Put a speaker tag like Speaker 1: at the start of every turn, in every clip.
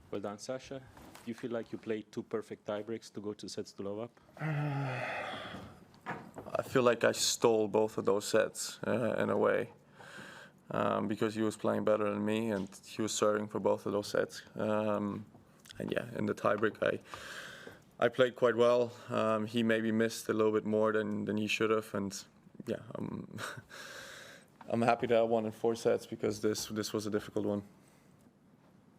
Speaker 1: Well done, Sasha. Do you feel like you played two perfect tiebreaks to go 2 sets to love up?
Speaker 2: I feel like I stole both of those sets in a way because he was playing better than me and he was serving for both of those sets. And yeah, in the tiebreak, I played quite well. He maybe missed a little bit more than he should have, and yeah, I'm happy that I won in 4 sets because this was a difficult one.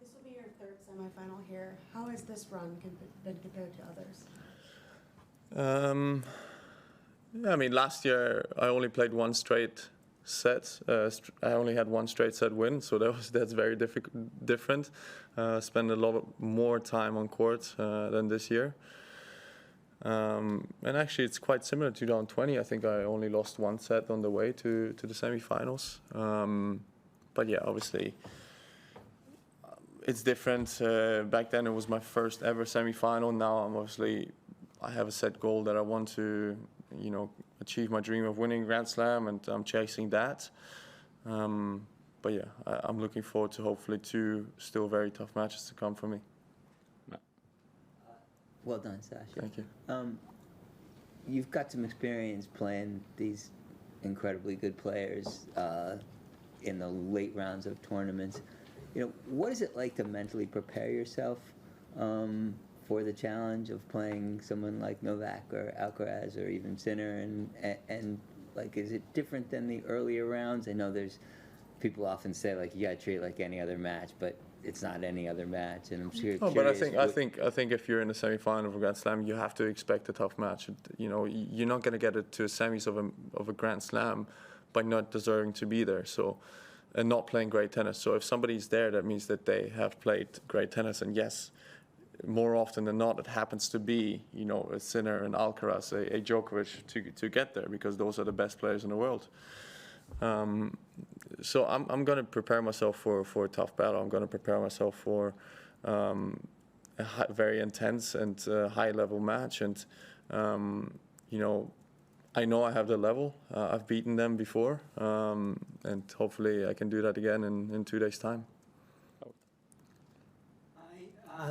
Speaker 3: This will be your third semifinal here. How has this run been compared to others?
Speaker 2: Yeah, I mean, last year I only played one straight set. I only had one straight set win, so that's very different. Spend a lot more time on court than this year. And actually, it's quite similar to 2020. I think I only lost one set on the way to the semifinals. But yeah, obviously, it's different. Back then, it was my first ever semifinal. Now, I have a set goal that I want to, achieve my dream of winning Grand Slam, and I'm chasing that. But yeah, I'm looking forward to hopefully 2 still very tough matches to come for me.
Speaker 4: Well done, Sasha.
Speaker 2: Thank you.
Speaker 4: You've got some experience playing these incredibly good players in the late rounds of tournaments. What is it like to mentally prepare yourself for the challenge of playing someone like Novak or Alcaraz or even Sinner? And like, is it different than the earlier rounds? I know there's people often say like you got to treat it like any other match, but it's not any other match, and I'm sure.
Speaker 2: Oh, but I think if you're in the semi-final of a Grand Slam, you have to expect a tough match. You're not going to get it to a semis of a Grand Slam by not deserving to be there. So, and not playing great tennis. So if somebody's there, that means that they have played great tennis. And yes, more often than not, it happens to be a Sinner, an Alcaraz, a Djokovic to get there because those are the best players in the world. So I'm going to prepare myself for a tough battle. I'm going to prepare myself for a very intense and high-level match. And, I know I have the level. I've beaten them before. And hopefully I can do that again in 2 days' time.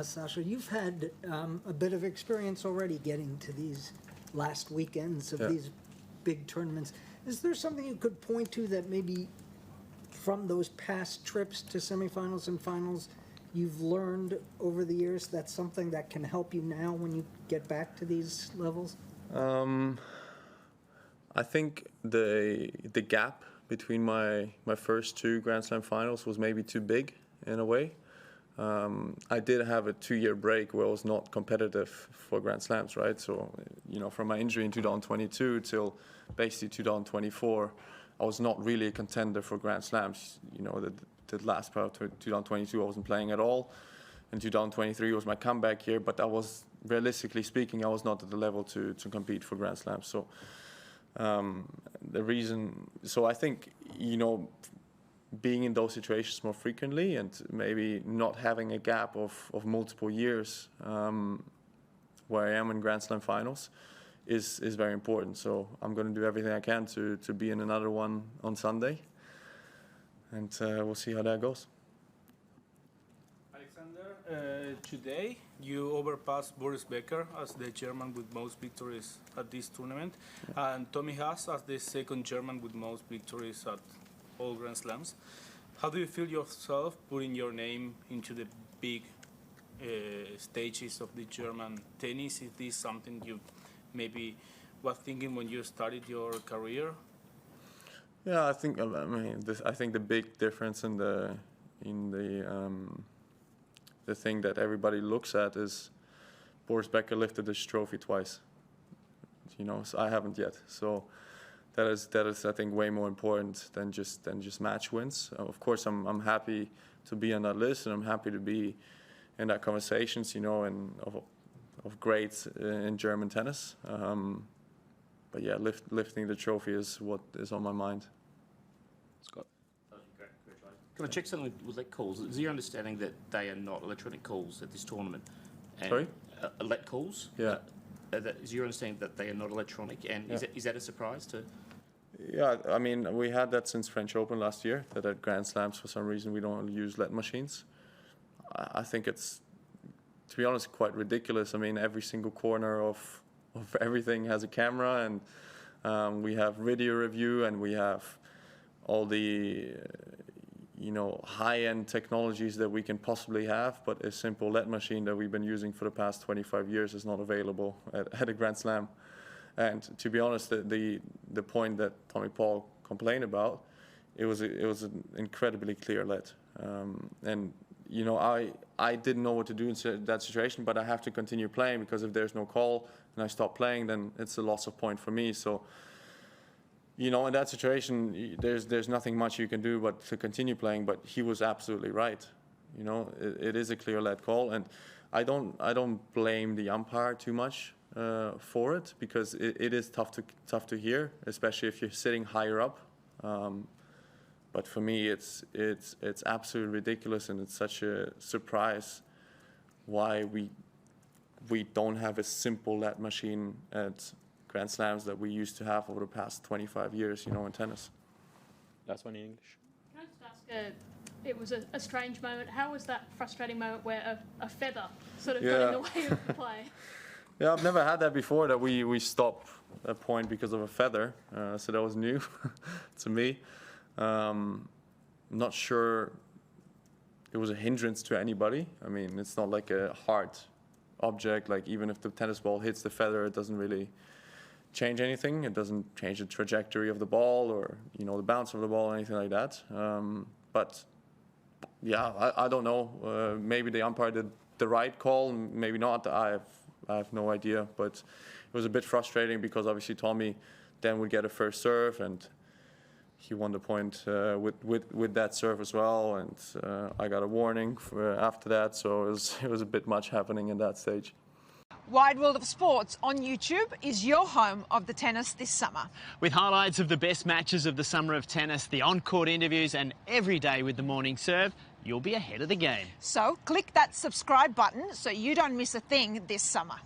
Speaker 5: Sasha, you've had a bit of experience already getting to these last weekends of these big tournaments. Is there something you could point to that maybe from those past trips to semifinals and finals you've learned over the years that's something that can help you now when you get back to these levels?
Speaker 2: I think the gap between my first 2 Grand Slam finals was maybe too big in a way. I did have a 2-year break where I was not competitive for Grand Slams, right? So, from my injury in 2022 till basically 2024, I was not really a contender for Grand Slams. The last part of 2022, I wasn't playing at all. And 2023 was my comeback year, but realistically speaking, I was not at the level to compete for Grand Slams. So, I think, being in those situations more frequently and maybe not having a gap of multiple years where I am in Grand Slam finals is very important. So I'm going to do everything I can to be in another one on Sunday, and we'll see how that goes.
Speaker 6: Alexander, today you overpassed Boris Becker as the German with most victories at this tournament, and Tommy Haas as the second German with most victories at all Grand Slams. How do you feel yourself putting your name into the big stages of the German tennis? Is this something you maybe was thinking when you started your career?
Speaker 2: Yeah, I think the big difference in the thing that everybody looks at is Boris Becker lifted this trophy twice. So I haven't yet. So that is I think way more important than just match wins. Of course, I'm happy to be on that list, and I'm happy to be in that conversations, and of greats in German tennis. But yeah, lifting the trophy is what is on my mind.
Speaker 1: Scott.
Speaker 7: Can I check something with let calls? Is your understanding that they are not electronic calls at this tournament? And
Speaker 2: Sorry?
Speaker 7: Let calls?
Speaker 2: Yeah.
Speaker 7: Is your understanding that they are not electronic? And is that a surprise to?
Speaker 2: Yeah, I mean, we had that since French Open last year, that at Grand Slams, for some reason, we don't use LED machines. I think it's to be honest, quite ridiculous. I mean, every single corner of everything has a camera, and we have video review, and we have all the high-end technologies that we can possibly have, but a simple LED machine that we've been using for the past 25 years is not available at a Grand Slam. And to be honest, the point that Tommy Paul complained about, it was an incredibly clear LED. And I didn't know what to do in that situation, but I have to continue playing, because if there's no call and I stop playing, then it's a loss of point for me. So, in that situation, there's nothing much you can do but to continue playing. But he was absolutely right. It is a clear LED call, and I don't blame the umpire too much for it, because it is tough to hear, especially if you're sitting higher up. But for me, it's absolutely ridiculous, and it's such a surprise why we don't have a simple LED machine at Grand Slams that we used to have over the past 25 years, in tennis.
Speaker 1: Last one in English.
Speaker 8: Can I just ask, it was a strange moment. How was that frustrating moment where a feather sort of got in the way of the play?
Speaker 2: Yeah, I've never had that before, that we stop a point because of a feather, so that was new to me. Not sure it was a hindrance to anybody. I mean, it's not like a hard object, like even if the tennis ball hits the feather, it doesn't really change anything. It doesn't change the trajectory of the ball, or the bounce of the ball, or anything like that. But yeah, I don't know. Maybe the umpire did the right call, maybe not. I have no idea. But it was a bit frustrating, because obviously Tommy then would get a first serve, and he won the point with that serve as well. And I got a warning after that, so it was a bit much happening in that stage.
Speaker 9: Wide World of Sports on YouTube is your home of the tennis this summer.
Speaker 10: With highlights of the best matches of the summer of tennis, the on-court interviews, and every day with the morning serve, you'll be ahead of the game.
Speaker 9: So click that subscribe button so you don't miss a thing this summer.